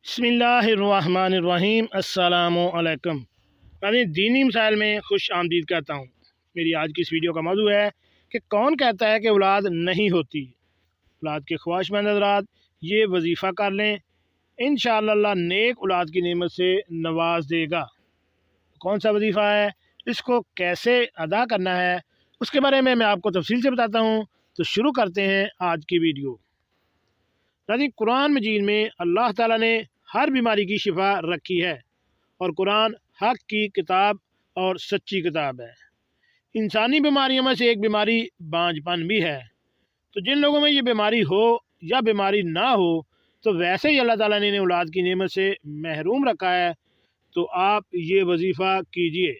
बिस्मिल्लाहिर्रहमानिर्रहीम। अस्सलाम वालेकुम। मैं दीनी मसाइल में खुश आमदीद कहता हूँ। मेरी आज की इस वीडियो का मौजू है कि कौन कहता है कि औलाद नहीं होती। औलाद के ख्वाहिशमंद हज़रात ये वजीफ़ा कर लें, इंशाअल्लाह अल्लाह नेक औलाद की नेमत से नवाज देगा। कौन सा वजीफ़ा है, इसको कैसे अदा करना है, उसके बारे में मैं आपको तफसील से बताता हूँ। तो शुरू करते हैं आज की वीडियो। नाज़रीन, कुरान मजीद में अल्लाह ताला ने हर बीमारी की शिफा रखी है और कुरान हक की किताब और सच्ची किताब है। इंसानी बीमारियों में से एक बीमारी बांझपन भी है। तो जिन लोगों में ये बीमारी हो या बीमारी ना हो, तो वैसे ही अल्लाह ताला ने इन्हें औलाद की नेमत से महरूम रखा है। तो आप ये वजीफ़ा कीजिए।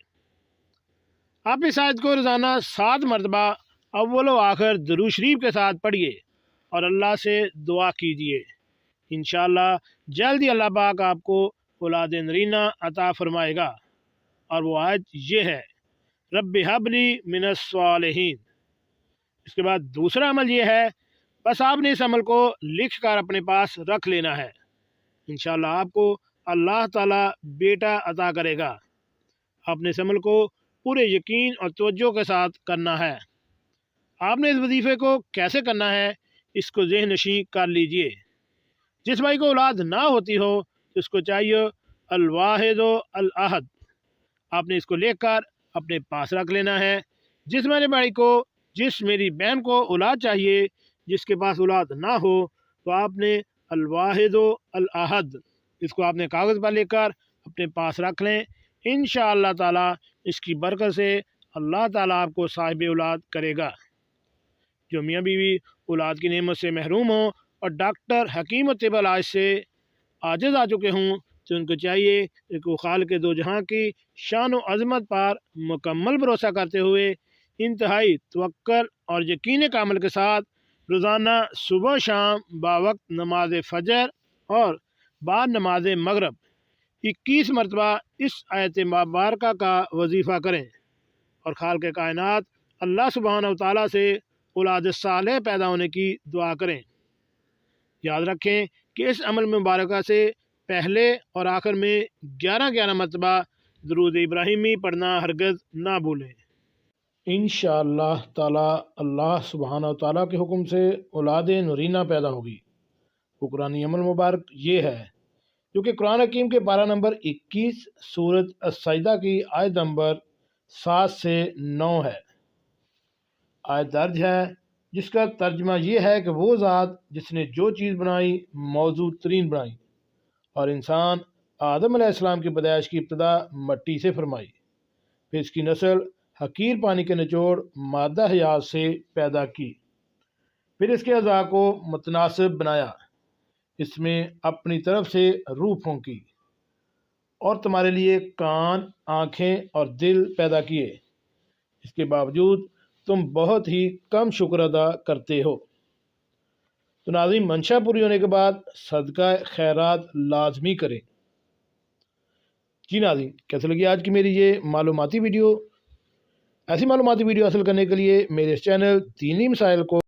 आप इस आयत को रोज़ाना 7 मरतबा अव्वल व आखिर दुरूद शरीफ के साथ पढ़िए और अल्लाह से दुआ कीजिए। इंशाअल्लाह जल्द ही अल्लाह पाक आपको औलाद नरीना अता फरमाएगा। और वो आयत ये है, रब्बि हबली मिनस सालिहीन। इसके बाद दूसरा अमल ये है, बस आपने इस अमल को लिख कर अपने पास रख लेना है। इंशाअल्लाह आपको अल्लाह ताला बेटा अता करेगा। आपने इस अमल को पूरे यकीन और तवज्जो के साथ करना है। आपने इस वजीफ़े को कैसे करना है, इसको ज़हन नशी कर लीजिए। जिस भाई को औलाद ना होती हो, तो उसको चाहिए अल वाहिद अल अहद। आपने इसको लेकर अपने पास रख लेना है। जिस मेरे भाई को, जिस मेरी बहन को औलाद चाहिए, जिसके पास औलाद ना हो, तो आपने अल वाहिद अल अहद इसको आपने कागज़ पर लेकर अपने पास रख लें। इंशाअल्लाह ताला इसकी बरकत से अल्लाह ताला आपको साहिब औलाद करेगा। जो मियाँ बीवी औलाद की नेमत से महरूम हो और डॉक्टर हकीम तिब इलाज से आजिज़ आ चुके हों, तो उनको चाहिए कि वो खालिक दो जहाँ की शान व अज़मत पर मुकम्मल भरोसा करते हुए इंतहाई तवक्कुल और यकीन कामिल के साथ रोज़ाना सुबह शाम बावक्त नमाज फ़जर और बाद नमाज मगरब 21 मरतबा इस आयत मुबारका का वजीफ़ा करें और खालिक कायनात अल्लाह सुब्हानहू व तआला से औलाद सालेह पैदा होने की दुआ करें। याद रखें कि इस अमल मुबारक से पहले और आखिर में 11-11 मरतबा दुरूद इब्राहिमी पढ़ना हरगज़ ना भूलें। इंशाअल्लाह ताला अल्लाह सुब्हानहू व तआला के हुक्म से औलाद नूरीना पैदा होगी। वो कुरानी अमल मुबारक ये है, जो कि कुरान हकीम के पारा नंबर 21 सूरत अस-सजदा की आयत नंबर 7 से 9 है। आयत दर्ज है, जिसका तर्जमा ये है कि वो ज़ात जिसने जो चीज़ बनाई मौजूद तरीन बनाई और इंसान आदम अलैहिस्सलाम की पैदाइश की इब्तदा मट्टी से फरमाई, फिर इसकी नस्ल हकीर पानी के निचोड़ मादा हयात से पैदा की, फिर इसके अज़ा को मुतनासिब बनाया, इसमें अपनी तरफ से रूह फूंकी और तुम्हारे लिए कान, आँखें और दिल पैदा किए। इसके बावजूद तुम बहुत ही कम शुक्र अदा करते हो। तो नाज़रीन, मंशा पूरी होने के बाद सदका खैरात लाजमी करें। जी नाज़रीन, कैसे लगी आज की मेरी ये मालूमाती वीडियो? ऐसी मालूमाती वीडियो हासिल करने के लिए मेरे इस चैनल दीनी मसाइल को